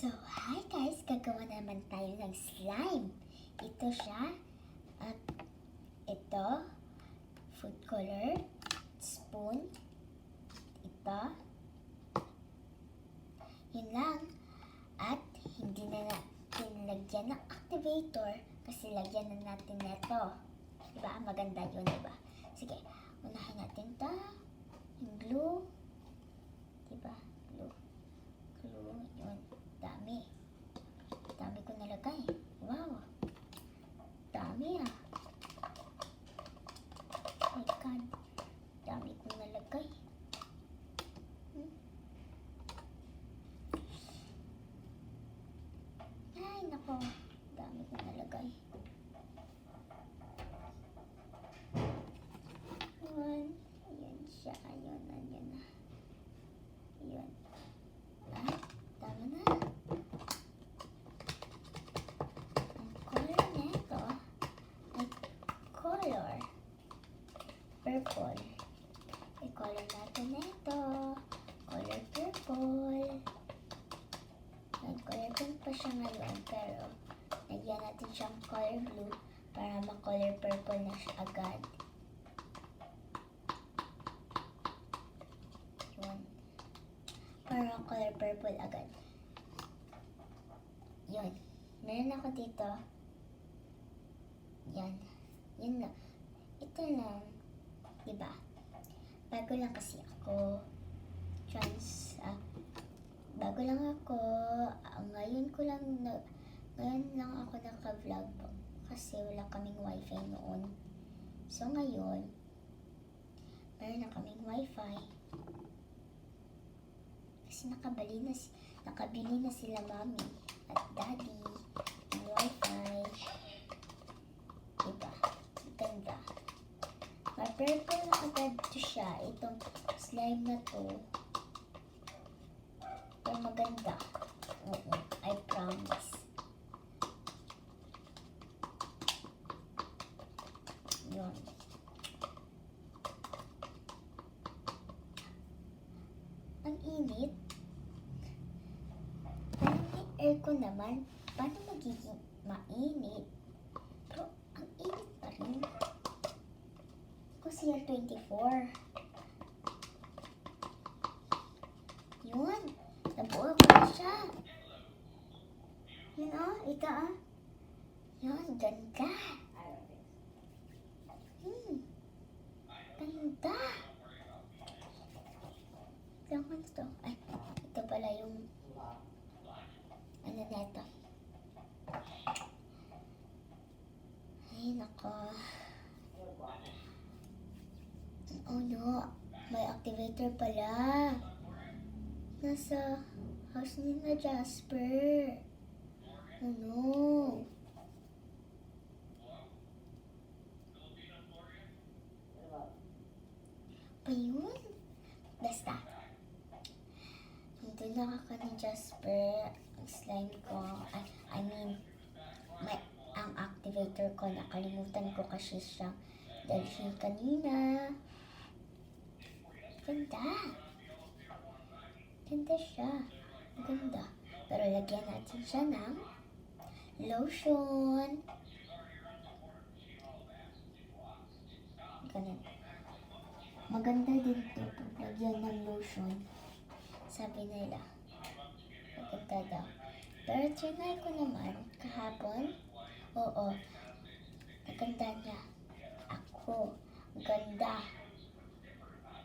So, hi guys! Gagawa naman tayo ng slime. Ito siya. At ito, food color, spoon, ito. Yun lang. At hindi na natin lagyan ng activator kasi lagyan na natin neto. Diba? Maganda yun, diba? Sige, unahin natin ito. Yung glue. Diba? Glue. Yun. Dami. Dami ko nalagay. Wow. Dami ah. My God. Dami ko nalagay. Ay, nako. Dami ko nalagay. Yun. Ayan siya. Ayun. Ayan na. Yun. Ah, tama na. Ang color nito ay color purple. I-color natin nito. Color purple. Color pink pa siya ngayon, pero nagyan natin siyang color blue para ma-color purple na siya agad. Yun. Para ma-color purple agad. Yun. Meron ako dito. Yan. Yun lang. Ito lang. Diba? Bago lang kasi ako. Bago lang ako. Ngayon lang ako naka-vlog kasi wala kaming wifi noon. So ngayon, meron na kaming wifi. Kasi nakabili na sila mami at daddy ng wifi. Diba? Ganda. Ma-purple na agad to siya. Itong slime na to. Pero maganda. Oo, I promise. Yun. Ang init. Parang may aircon naman. Paano magiging mainit? Pero ang init pa rin. Kasi yung 24. Yun. Nabuo ko na siya. Yun o. Ito o. Yun. Ganda. Ganda. Ito ko ito. Ay. Ito pala yung ano neto. Ay, nako. Oh no. May activator pala. Nasa house ni na Jasper. Oh no. Pa yun? Basta. Nandun na ako ni Jasper. Ang slime ko. Ang activator ko. Nakalimutan ko kasi siya. Dahil kanina. Ganda. Ganda siya. Ganda. Pero lagyan natin siya ng lotion. Ganun. Maganda din ito pag lagyan ng lotion. Sabi nila. Maganda daw. Pero trinay ko naman kahapon. Oo. Maganda niya. Ako. Ganda.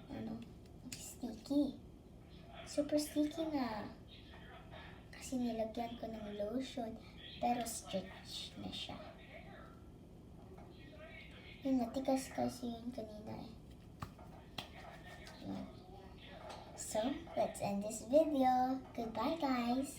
Ano? Sticky. Super sticky na. Kasi nilagyan ko ng lotion. Pero stretch na siya. Yung matigas kasi yun kanina eh. So, let's end this video. Goodbye guys!